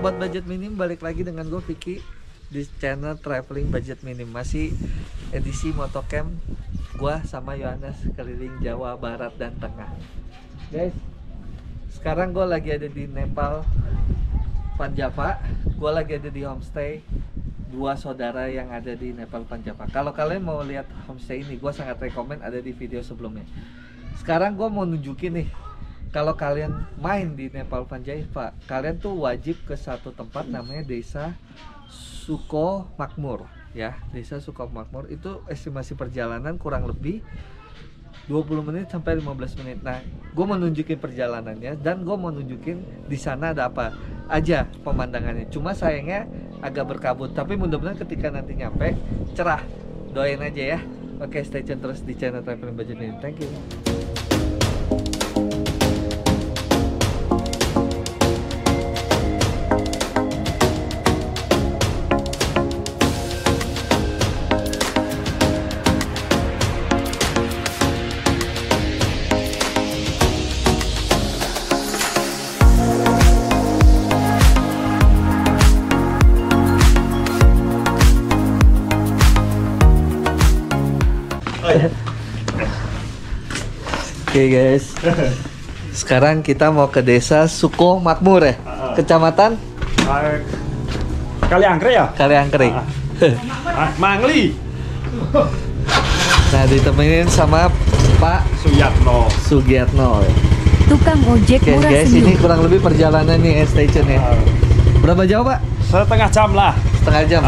Sobat Budget Minim, balik lagi dengan gue Vicky di channel Traveling Budget Minim. Masih edisi motocamp gue sama Yohanes keliling Jawa Barat dan Tengah. Guys, sekarang gue lagi ada di Nepal, Panjapa. Gue lagi ada di homestay dua saudara yang ada di Nepal, Panjapa. Kalau kalian mau lihat homestay ini, gue sangat rekomen, ada di video sebelumnya. Sekarang gue mau nunjukin nih, kalau kalian main di Nepal Panjapa, kalian tuh wajib ke satu tempat namanya Desa Suko Makmur ya. Desa Suko Makmur itu estimasi perjalanan kurang lebih 20 menit sampai 15 menit. Nah, gue mau nunjukin perjalanannya dan gue mau nunjukin di sana ada apa aja pemandangannya. Cuma sayangnya agak berkabut, tapi mudah-mudahan ketika nanti nyampe cerah. Doain aja ya. Oke, stay tune terus di channel Traveling Budget ini. Thank you. Oke guys, sekarang kita mau ke Desa Suko Makmur ya, Kecamatan Kaliangkring ya? Kaliangkring. Mangli. Nah, ditemenin sama Pak Sugiyatno. Tukang ojek Oke murah guys, senyum. ini kurang lebih perjalanan nih station ya. Berapa jauh Pak? Setengah jam lah. Setengah jam.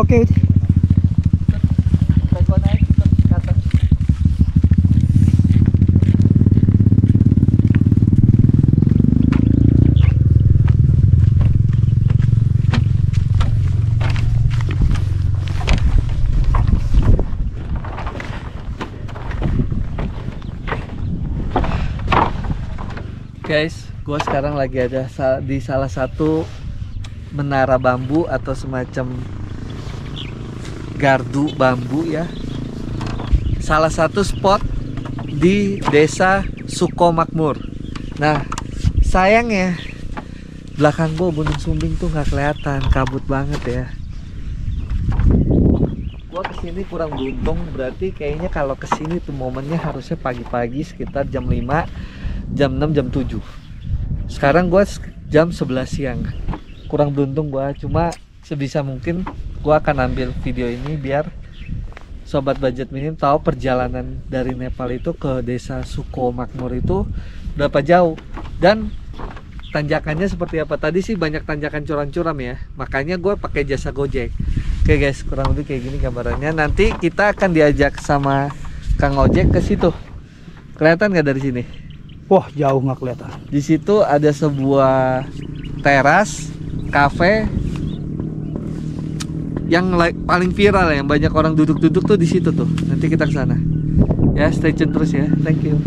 Oke. Teko naik ke atas. Guys, gue sekarang lagi ada di salah satu menara bambu atau semacam gardu bambu ya. Salah satu spot di desa Sukomakmur. Nah, sayangnya belakang gue Gunung Sumbing tuh nggak kelihatan, kabut banget ya. Gue kesini kurang beruntung, berarti kayaknya kalau kesini tuh momennya harusnya pagi-pagi sekitar jam 5, jam 6, jam 7. Sekarang gue jam 11 siang. Kurang beruntung gue, cuma sebisa mungkin gue akan ambil video ini biar sobat budget minim tahu perjalanan dari Nepal itu ke desa Sukomakmur itu berapa jauh dan tanjakannya seperti apa. Tadi sih banyak tanjakan curam-curam ya, makanya gue pakai jasa Gojek. Oke guys, kurang lebih kayak gini gambarannya. Nanti kita akan diajak sama Kang Ojek ke situ. Kelihatan nggak dari sini? Wah, jauh nggak kelihatan. Di situ ada sebuah teras kafe yang paling viral ya, yang banyak orang duduk-duduk tuh di situ tuh. Nanti kita ke sana. Ya, stay tune terus ya. Thank you.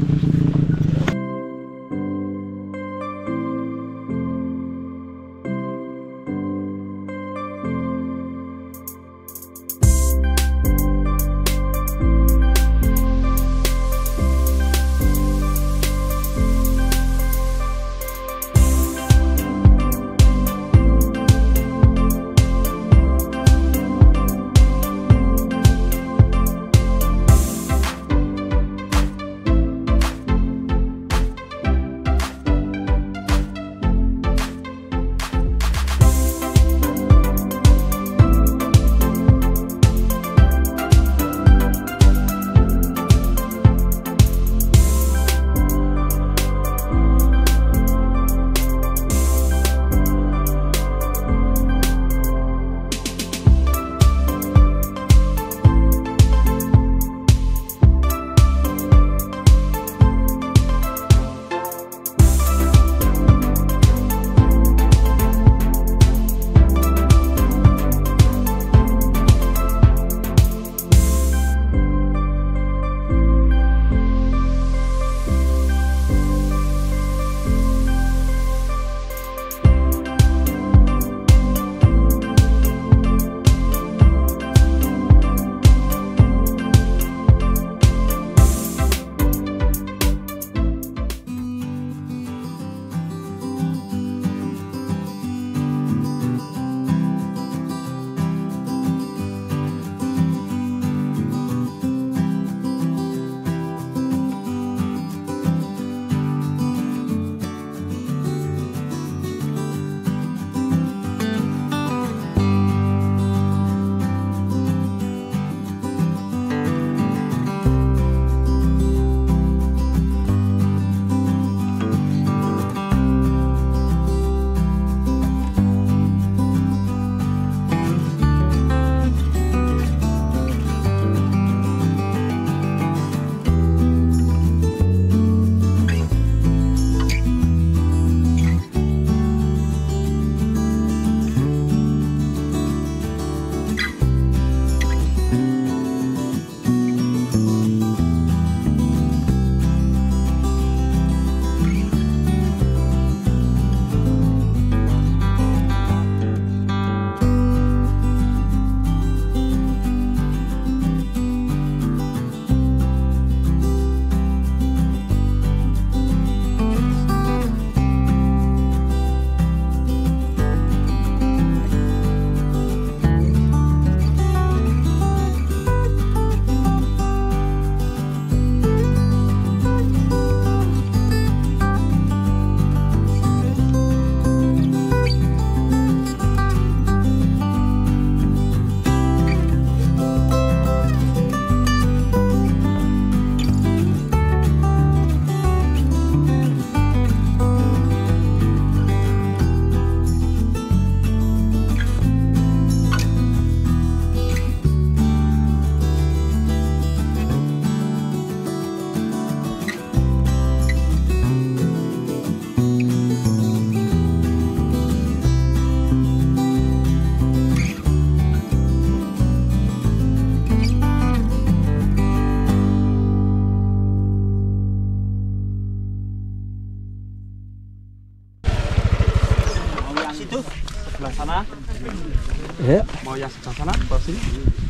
sana. Ya. Mau yang sebelah sana, ke sini.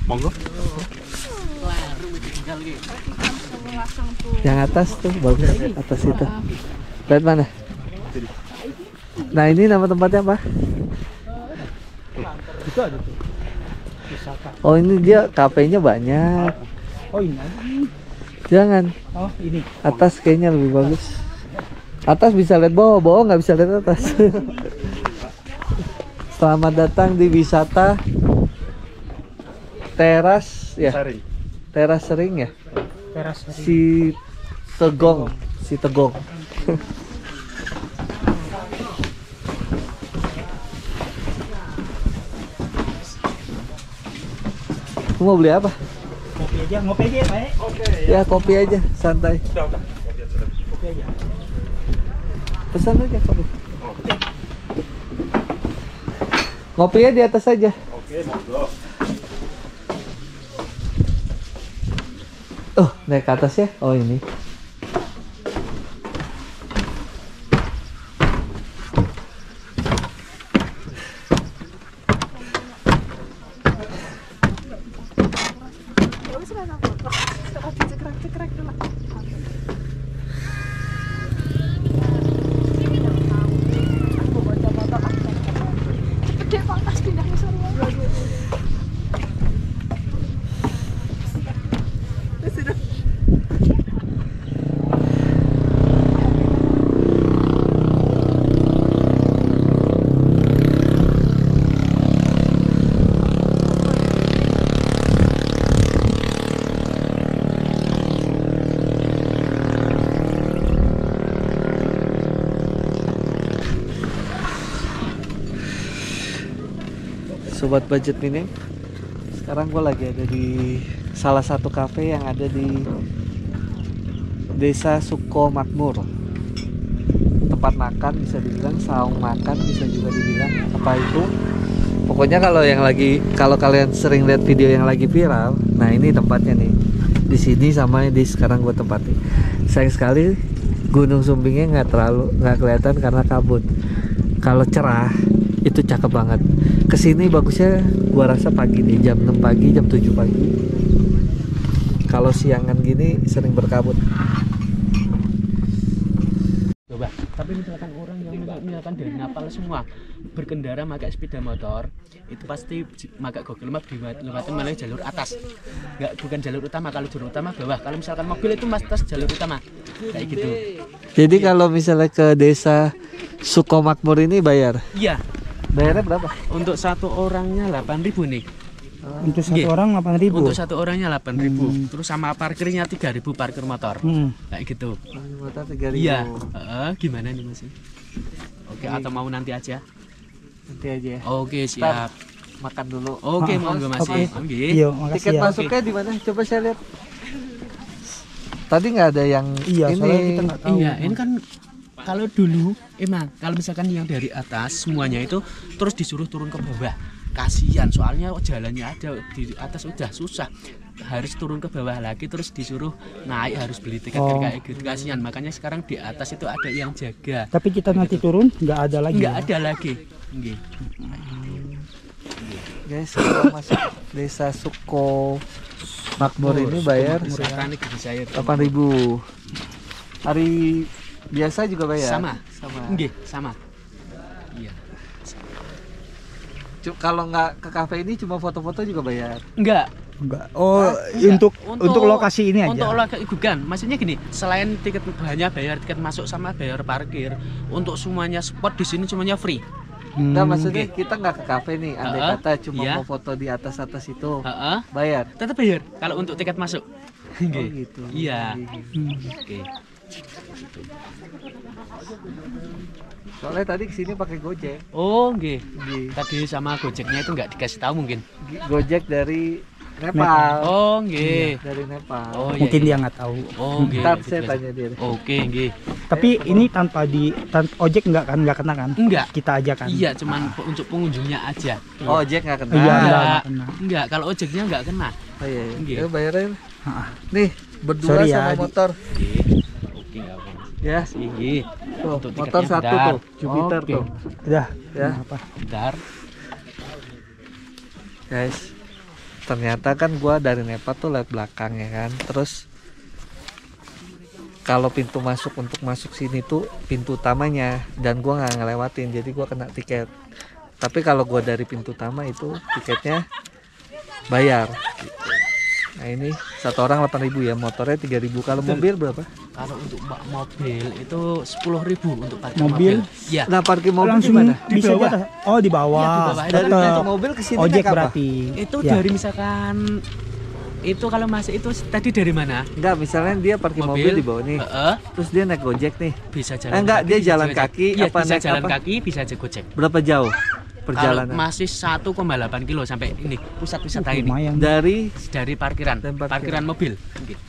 Monggo. Yang atas tuh bagus, atas itu. Lihat mana? Nah ini nama tempatnya apa? Itu ada tuh. Wisata. Oh ini dia kafenya banyak. Oh ini. Jangan, Oh ini. atas kayaknya lebih bagus. Atas bisa lihat bawah, bawah nggak bisa lihat atas. Selamat datang di wisata teras ya. Sari. Teras Sering ya. Teras. Si Tegong, si Tegong. Lu mau beli apa? Ngopi aja, Pak. Ya kopi aja, santai. Udah. Kopi aja. Pesan aja kopi. Ngopinya di atas aja. Oke, monggo. Oh, naik ke atas ya? Oh ini. Sobat budget minim, sekarang gue lagi ada di salah satu cafe yang ada di Desa Sukomakmur. Tempat makan bisa dibilang, saung makan bisa juga dibilang apa itu. Pokoknya kalau kalian sering lihat video yang lagi viral, nah ini tempatnya nih. Di sini sama di sekarang gue tempatin. Sayang sekali Gunung Sumbingnya nggak kelihatan karena kabut. Kalau cerah itu cakep banget. Kesini bagusnya gua rasa pagi nih, jam 6 pagi, jam 7 pagi. Kalau siangan gini sering berkabut. Coba, tapi misalkan orang yang misalkan dari Napal semua berkendara pakai sepeda motor, itu pasti pakai Google Map dilewati melalui jalur atas. Bukan jalur utama. Kalau jalur utama bawah. Kalau misalkan mobil itu atas jalur utama. Kayak gitu. Jadi kalau misalnya ke Desa Sukomakmur ini bayar. Iya. Bayarnya berapa? Untuk satu orangnya 8.000 nih. Untuk satu Nggih. orang 8.000. Untuk satu orangnya 8.000. Terus sama parkirnya 3.000 parkir motor. Kayak gitu. Motor 3.000. Iya. Gimana nih Mas? Oke, atau mau nanti aja? Nanti aja ya. Oke, siap. Makan dulu. Oke, monggo Mas. Oke. Oke. Iya, makasih Tiket ya. masuknya di mana? Coba saya lihat. Tadi nggak ada yang Iya, soalnya ini. kita nggak tahu. Iya, ini kan kalau dulu emang kalau misalkan yang dari atas semuanya itu terus disuruh turun ke bawah. Kasihan soalnya jalannya ada di atas udah susah. Harus turun ke bawah lagi terus disuruh naik harus beli tiket kayak gitu. Kasihan. Makanya sekarang di atas itu ada yang jaga. Tapi kita nanti turun nggak ada lagi. Enggak ya? ada lagi. Nggih. Guys, kalau masuk Desa Sukomakmur ini bayar Misalkan nih gigi saya 8.000. Hari biasa juga bayar? sama. Nggih, sama. Iya. Kalau nggak ke kafe ini cuma foto-foto juga bayar? Enggak. Enggak. Oh, Enggak. untuk lokasi ini aja. Untuk lokasi bukan. Maksudnya gini, selain tiket hanya bayar tiket masuk sama bayar parkir, untuk semuanya spot di sini semuanya free. Nggak, maksudnya kita nggak ke kafe nih, andai Heeh, kata cuma iya. mau foto di atas-atas itu, Heeh. bayar? Tetap bayar kalau untuk tiket masuk. Oh Nggih. gitu. Iya. Iya. Oke. Soalnya tadi kesini pakai Gojek. Oh, nggih. Nggih. Tadi sama Gojeknya itu nggak dikasih tahu mungkin. Gojek dari Nepal. Oh, nggih. Dari Nepal. Oh, iya. Mungkin iya. dia nggak tahu. Oh, nggih. Ntar saya tanya dia. Oke, nggih. Tapi ini tanpa ojek nggak kena kan? Enggak. Kita aja kan. Iya, cuman untuk pengunjungnya aja. Oh, Ojek nggak kena. Iya, Enggak, nggak kena. enggak. Kalau ojeknya enggak kena. Oh iya, iya. Nggih. Ya, bayarin. Ah, Nih, berdua Sorry ya, sama Di. motor. Nggih. Oke, enggak apa-apa. Ya, Nggih. tuh, Untuk motor tiketnya satu bentar. tuh, Jupiter Oke. tuh. Udah. Ya. Apa? Bentar. guys. Ternyata kan gua dari Nepa tuh lewat belakang ya kan. Terus kalau pintu masuk untuk masuk sini tuh pintu utamanya dan gua nggak ngelewatin, jadi gua kena tiket. Tapi kalau gua dari pintu utama itu tiketnya bayar. Nah ini satu orang 8.000 ya, motornya 3.000. Kalau mobil berapa? Kalau untuk mobil itu 10.000 untuk parkir Mobil? mobil. Iya. Nah parkir mobil Langsung gimana? bisa bawah. di atas. Oh di bawah. Iya, di bawah. Dari Tetep. pintu mobil ke sini Ojek naik apa? berarti. Itu Ya. dari misalkan itu kalau masuk itu tadi dari mana? Enggak, misalnya dia parkir mobil di bawah nih. Heeh. Terus dia naik Gojek nih. Bisa jalan Enggak, kaki, dia bisa jalan Gojek. kaki Iya, apa bisa naik jalan apa? kaki, bisa aja Gojek. Berapa jauh Kalau perjalanan? masih 1,8 kilo sampai ini pusat wisata ini. Lumayan. Dari parkiran, Dan parkiran. parkiran mobil. Gitu.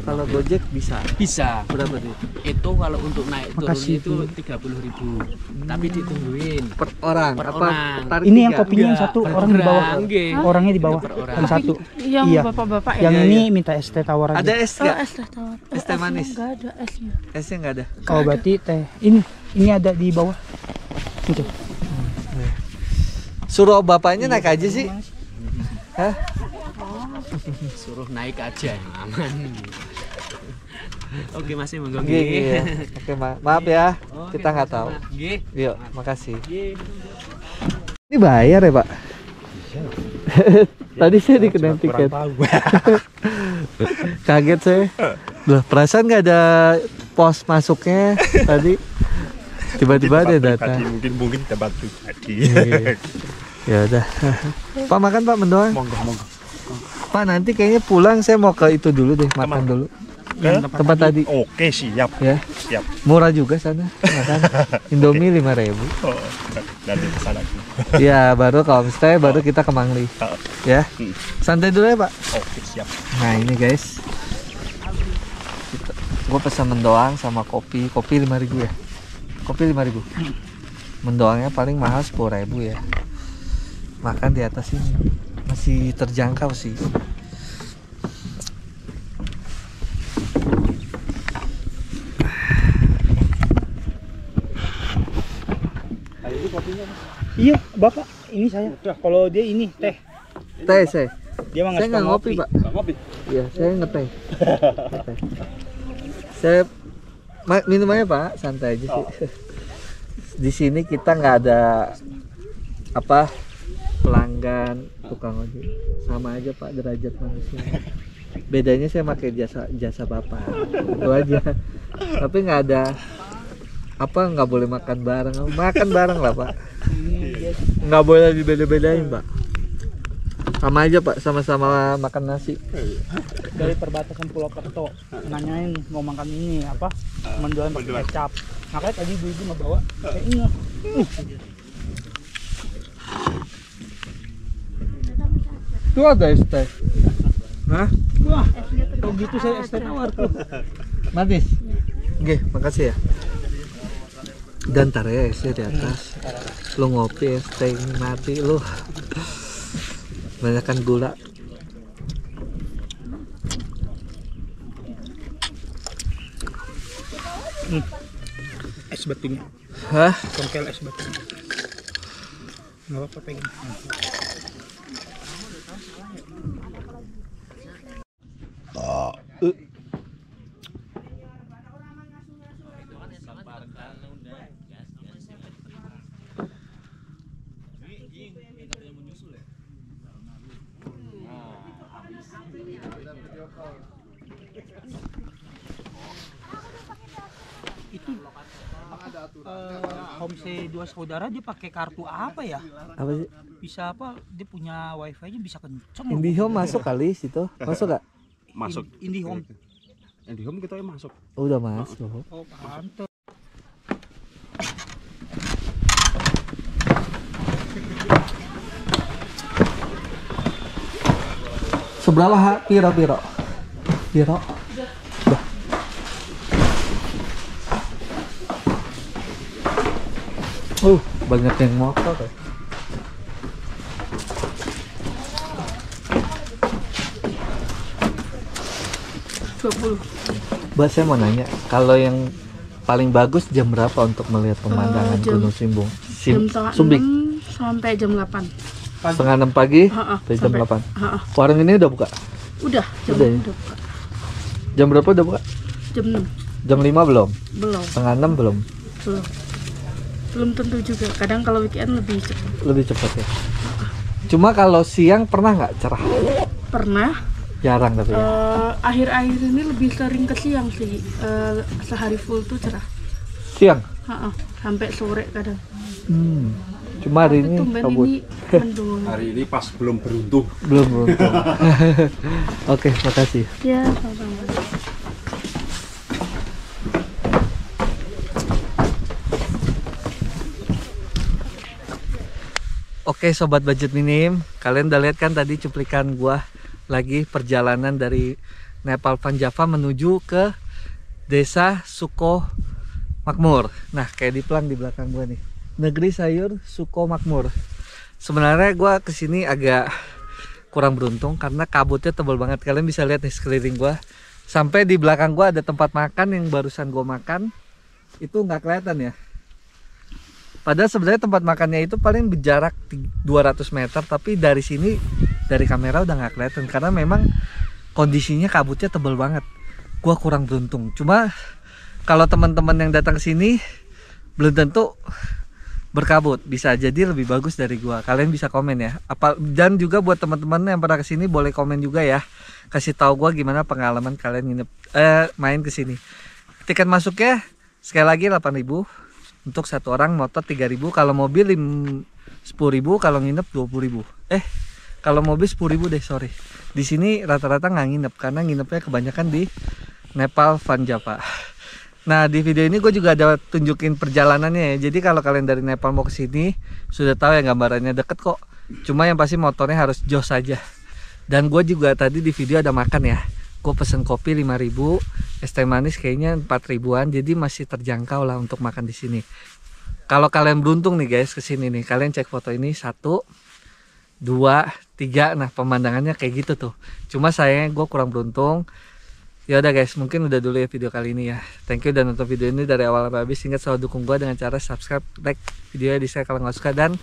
Kalau Gojek bisa. Bisa. Berapa tuh? Itu kalau untuk naik turun Makasih, itu 30.000. Tapi ditungguin. Per orang Per apa? orang. Tarik Ini yang tiga? kopinya yang Enggak, satu per orang di bawah. orang, nggih. Orangnya di bawah. Per orang. Yang satu. Yang Iya. bapak-bapak ya? Yang Iya, ini iya. minta es teh tawar aja. Ada es Oh, nggak? es teh tawar. Es teh manis. Enggak ada esnya. Esnya nggak ada. Oh berarti teh. Ini ada di bawah. Itu. Suruh bapaknya naik aja sih. Hah? Suruh naik aja aman. Oke masih monggo Nggih, nggih, ya. Oke, maaf ya. Oke, Kita nggak tahu. Nggih. Yuk, makasih. Nggih. Ini bayar ya, Pak? Tadi saya dikenain tiket. Kaget saya. Loh, perasaan nggak ada pos masuknya tadi. Tiba-tiba ada data. Mungkin tempat pribadi. Ya udah. Pak makan Pak mendoan. Monggo monggo. Pak nanti kayaknya pulang saya mau ke itu dulu deh, makan dulu. Tempat tadi. Oke siap. Ya. Siap. Murah juga sana makan. Indomie 5.000. Oh, nanti kesana. Ya, baru kalau misalnya baru kita ke Mangli. Ya. Santai dulu ya, Pak. Oke siap. Nah, ini guys. Gue pesan mendoang sama kopi. Kopi 5.000 ya. Kopi 5.000. Mendoangnya paling mahal 10.000 ya. Makan di atas ini masih terjangkau sih. Iya, Bapak. Ini saya. Kalau dia ini teh. Teh saya. Dia mah Saya nggak ngopi, Pak. Iya, saya ngeteh. Ngeteh. Saya minumannya Pak, santai aja sih. Di sini kita nggak ada apa pelanggan tukang ojek, sama aja Pak derajat manusia. Bedanya saya pakai jasa Bapak, itu aja. Tapi nggak ada apa, nggak boleh makan bareng lah Pak. Nggak boleh dibeda-bedain Pak. Sama aja Pak, sama-sama makan nasi. Dari perbatasan Pulau Kerto nanyain mau makan ini apa mendoan pakai kecap, makanya tadi ibu nggak bawa kayak ini. Itu ada es teh. Hah? Wah kalau gitu saya es teh tawar tuh. Manis? Oke, makasih ya. Dan ntar ya esnya di atas. Lu ngopi es teh ini mati lu. Banyakan gula. Es batunya, Hah? congkel es batu. Nggak apa-apa pengen. Itu homestay dua saudara dia pakai kartu apa ya? Apa sih? Bisa apa? Dia punya wifi-nya bisa kenceng. IndiHome masuk kali situ. Masuk gak? Masuk. IndiHome. IndiHome kita masuk. Oh, udah masuk. Oh, pantes. Seberapa piro? Piro? Dah. Banyak yang motor ya. Mbak, saya mau nanya, kalau yang paling bagus jam berapa untuk melihat pemandangan Jam- Gunung Simbung? Jam setengah Sumbing. 6 sampai jam 8. Setengah 6 pagi Ha-ha, sampai jam sampai- 8. Ha-ha. Warung ini udah buka? Udah, jam Udah ya? udah buka. Jam berapa udah buka? Jam 6. Jam 5 belum? Belum, Setengah 6 belum? belum. Belum tentu juga. Kadang kalau weekend lebih cepat. Lebih cepat ya. Cuma kalau siang pernah nggak cerah? Pernah Jarang tapi ya. akhir-akhir ini lebih sering ke siang sih. Sehari full tuh cerah. Siang? Ha-ha, sampai sore kadang. Cuma hari Tapi ini tumben kabut. ini mendung. Hari ini pas belum beruntung. Belum beruntung. Oke, makasih. Ya, sama-sama. Oke sobat budget minim, kalian udah lihat kan tadi cuplikan gua lagi perjalanan dari Nepal Van Java menuju ke desa Suko Makmur. Nah kayak di pelang di belakang gua nih, negeri sayur Suko Makmur. Sebenarnya gua kesini agak kurang beruntung karena kabutnya tebal banget. Kalian bisa lihat nih sekeliling gua, sampai di belakang gua ada tempat makan yang barusan gua makan itu nggak kelihatan ya. Padahal sebenarnya tempat makannya itu paling berjarak 200 meter, tapi dari sini dari kamera udah nggak kelihatan karena memang kondisinya kabutnya tebel banget. Gua kurang beruntung. Cuma kalau teman-teman yang datang ke sini belum tentu berkabut, bisa jadi lebih bagus dari gua. Kalian bisa komen ya. Dan juga buat teman-teman yang pernah ke sini boleh komen juga ya. Kasih tahu gua gimana pengalaman kalian nginep main ke sini. Tiket masuknya sekali lagi 8.000. Untuk satu orang motor 3.000, kalau mobil 10.000, kalau nginep 20.000. Kalau mobil 10.000 deh, sorry. Di sini rata-rata nggak nginep karena nginepnya kebanyakan di Nepal Van Java. Nah di video ini gue juga ada tunjukin perjalanannya ya. Jadi kalau kalian dari Nepal mau ke sini sudah tahu ya, gambarannya deket kok. Cuma yang pasti motornya harus jos saja. Dan gue juga tadi di video ada makan ya. Gue pesen kopi 5.000, es teh manis kayaknya 4.000-an, jadi masih terjangkau lah untuk makan di sini. Kalau kalian beruntung nih guys kesini nih, kalian cek foto ini 1, 2, 3, nah pemandangannya kayak gitu tuh. Cuma sayangnya gue kurang beruntung. Ya udah guys, mungkin udah dulu ya video kali ini ya. Thank you udah nonton video ini dari awal sampai habis. Ingat selalu dukung gue dengan cara subscribe, like videonya, di share kalau nggak suka, dan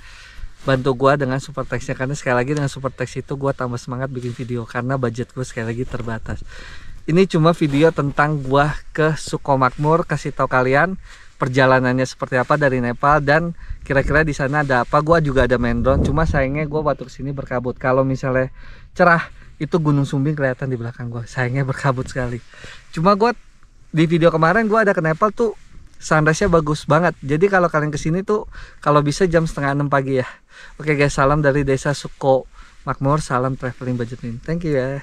bantu gue dengan super text-nya, karena sekali lagi dengan super text itu gue tambah semangat bikin video karena budget gue sekali lagi terbatas. Ini cuma video tentang gue ke Suko Makmur, kasih tahu kalian perjalanannya seperti apa dari Nepal dan kira-kira di sana ada apa. Gue juga ada main drone, cuma sayangnya gue waktu kesini berkabut. Kalau misalnya cerah itu Gunung Sumbing kelihatan di belakang gue, sayangnya berkabut sekali. Cuma gue di video kemarin gue ada ke Nepal tuh sunrise-nya bagus banget. Jadi kalau kalian kesini tuh kalau bisa jam 5:30 pagi ya. Oke guys, salam dari desa Suko Makmur, salam traveling budget ini. Thank you ya.